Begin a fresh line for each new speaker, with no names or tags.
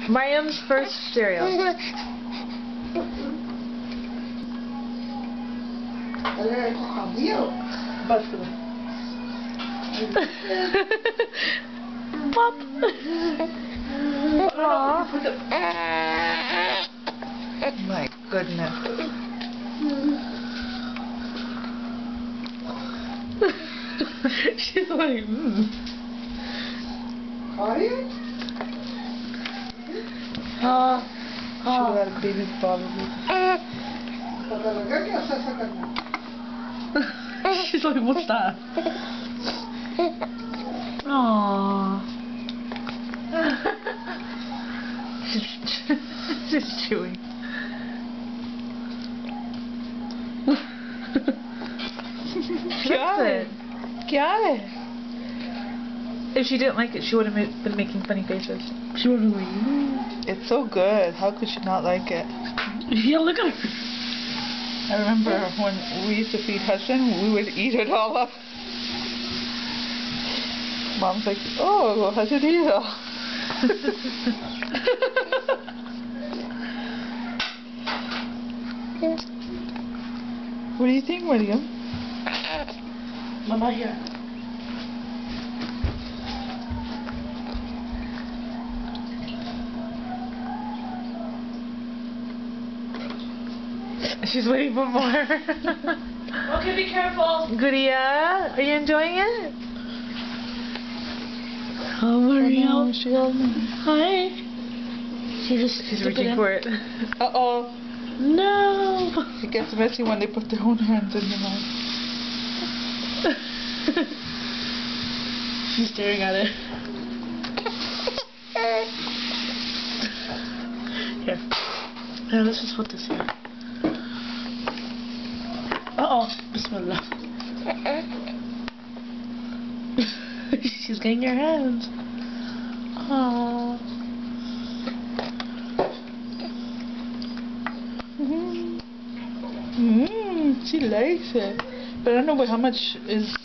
Mariam's first cereal. Pop.
My goodness.
She's like,
Sugar baby probably.
She's like, what's that? Aww. She's chewing. If she didn't like it, she would have been making funny faces. She would have been like,
It's so good. How could she not like it?
yeah, look at her.
I remember when we used to feed Hudson, we would eat it all up. Mom's like, oh, Hudson, eat it all. What do you think, William?
Mama here. She's waiting for more. Okay, be careful. Goodia, are you enjoying it? Oh, Maria. Hi. She's reaching for it.
Uh-oh.
No.
It gets messy when they put their own hands in their mouth.
She's staring at it. Here. Here, let's just put this here. Uh-oh. Bismillah. She's getting your hands. Aww.
She likes it. But I don't know how much is